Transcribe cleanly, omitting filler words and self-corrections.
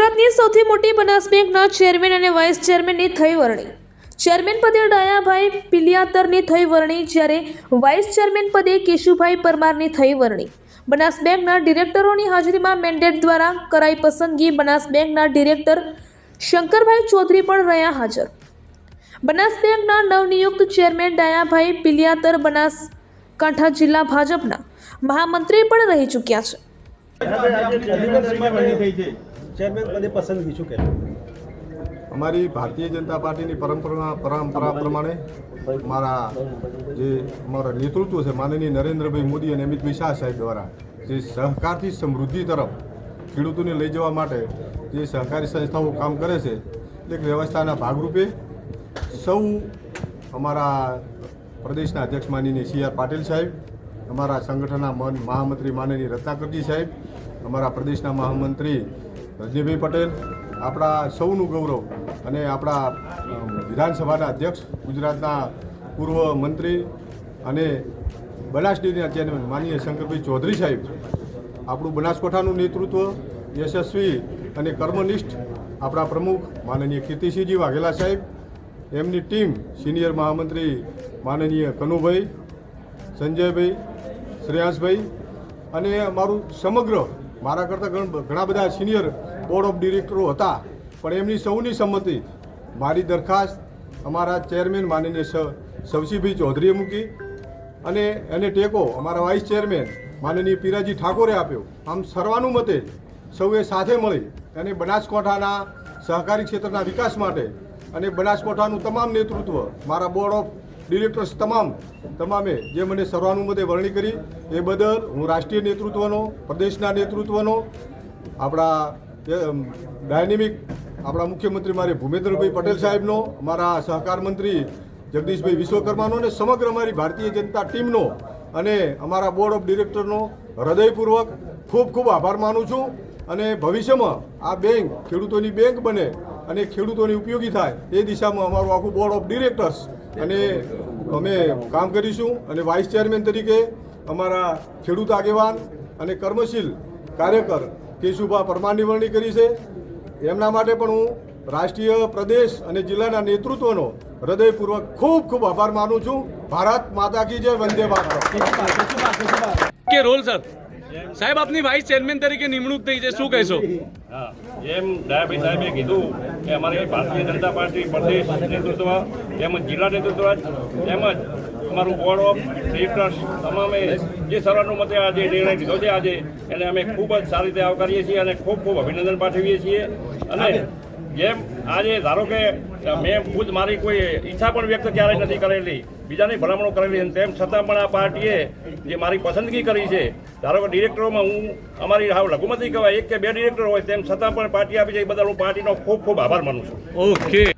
ગુજરાતની સૌથી મોટી બનાસ બેંકના ચેરમેન અને વાઇસ ચેરમેનની થઈ વરણી। ચેરમેન પદે ડાયાભાઈ પિલિયાતરની થઈ વરણી, જ્યારે વાઇસ ચેરમેન પદે કેશુભાઈ પરમારની થઈ વરણી। બનાસ બેંકના ડિરેક્ટરોની હાજરીમાં મેન્ડેટ દ્વારા કરાઈ પસંદગી। બનાસ બેંકના ડિરેક્ટર શંકરભાઈ ચૌધરી પણ રહ્યા હાજર। બનાસ બેંકના નવનિયુક્ત ચેરમેન ડાયાભાઈ પિલિયાતર બનાસકાંઠા જિલ્લા ભાજપના મહામંત્રી પણ રહી ચૂક્યા છે। અમારી ભારતીય જનતા પાર્ટીની પરંપરા પ્રમાણે અમારા નેતૃત્વ છે માનનીય નરેન્દ્રભાઈ મોદી અને અમિતભાઈ શાહ સાહેબ દ્વારા જે સહકારથી સમૃદ્ધિ તરફ ખેડૂતોને લઈ જવા માટે જે સહકારી સંસ્થાઓ કામ કરે છે એક વ્યવસ્થાના ભાગરૂપે સૌ અમારા પ્રદેશના અધ્યક્ષ માનનીય CR પાટીલ સાહેબ, અમારા સંગઠનના મહામંત્રી માનનીય રત્નાકરજી સાહેબ, અમારા પ્રદેશના મહામંત્રી રજનીભાઈ પટેલ, આપણા સૌનું ગૌરવ અને આપણા વિધાનસભાના અધ્યક્ષ, ગુજરાતના પૂર્વ મંત્રી અને બનાસ ડેરીના ચેરમેન માનનીય શંકરભાઈ ચૌધરી સાહેબ, આપણું બનાસકાંઠાનું નેતૃત્વ યશસ્વી અને કર્મનિષ્ઠ આપણા પ્રમુખ માનનીય કીર્તિસિંહજી વાઘેલા સાહેબ, એમની ટીમ સિનિયર મહામંત્રી માનનીય કનુભાઈ, સંજયભાઈ, શ્રેયાંશભાઈ અને અમારું સમગ્ર મારા કરતાં ઘણા બધા સિનિયર બોર્ડ ઓફ ડિરેક્ટરો હતા, પણ એમની સૌની સંમતિ મારી દરખાસ્ત અમારા ચેરમેન માનનીય સવસીભાઈ ચૌધરીએ મૂકી અને એને ટેકો અમારા વાઇસ ચેરમેન માનનીય પીરાજી ઠાકોરે આપ્યો। આમ સર્વાનુમતે સૌએ સાથે મળી અને બનાસકાંઠાના સહકારી ક્ષેત્રના વિકાસ માટે અને બનાસકાંઠાનું તમામ નેતૃત્વ મારા બોર્ડ ઓફ ડિરેક્ટર્સ તમામે જે મને સર્વાનુમતે વરણી કરી એ બદલ હું રાષ્ટ્રીય નેતૃત્વનો, પ્રદેશના નેતૃત્વનો, આપણા ડાયનેમિક આપણા મુખ્યમંત્રી મારે ભૂપેન્દ્રભાઈ પટેલ સાહેબનો, અમારા સહકાર મંત્રી જગદીશભાઈ વિશ્વકર્માનો અને સમગ્ર અમારી ભારતીય જનતા ટીમનો અને અમારા બોર્ડ ઓફ ડિરેક્ટરનો હૃદયપૂર્વક ખૂબ આભાર માનું છું। અને ભવિષ્યમાં આ બેંક ખેડૂતોની બેંક બને અને ખેડૂતોને ઉપયોગી થાય એ દિશામાં અમારું આખું બોર્ડ ઓફ ડિરેક્ટર્સ અને અમે કામ કરીશું। અને વાઇસ ચેરમેન તરીકે અમારા ખેડૂત આગેવાન અને કર્મશીલ કાર્યકર કેશુભા પરમારની વરણી કરી છે। એમના માટે પણ હું રાષ્ટ્રીય, પ્રદેશ અને જિલ્લાના નેતૃત્વનો હૃદયપૂર્વક ખૂબ આભાર માનું છું। ભારત માતા કી જય, વંદે માતરમ। કે રોલ સર સાહેબ, આપની વાઇસ ચેરમેન તરીકે નિમણૂક થઈ છે, શું કહેશો? હા, એમ ડાયાભાઈ સાહેબે કીધું કે અમારી ભારતીય જનતા પાર્ટી પ્રદેશ નેતૃત્વ તેમજ જિલ્લા નેતૃત્વ તેમજ અમારું બોર્ડ ઓફ ડિરેક્ટર્સ તમામે જે સર્વાનુમતે આજે નિર્ણય લીધો છે આજે એને અમે ખૂબ જ સારી રીતે આવકારીએ છીએ અને ખૂબ અભિનંદન પાઠવીએ છીએ। અને જેમ આજે ધારો કે મેં ખુદ મારી કોઈ ઈચ્છા પણ વ્યક્ત ક્યારેય નથી કરેલી, બીજાની ભલામણો કરેલી, તેમ છતાં પણ આ પાર્ટીએ જે મારી પસંદગી કરી છે, ધારો કે ડિરેક્ટરોમાં હું અમારી લઘુમતી કહેવાય 1 કે 2 ડિરેક્ટર હોય, તેમ છતાં પણ પાર્ટી આપી છે, એ બદલ હું પાર્ટીનો ખૂબ આભાર માનું છું। ઓકે।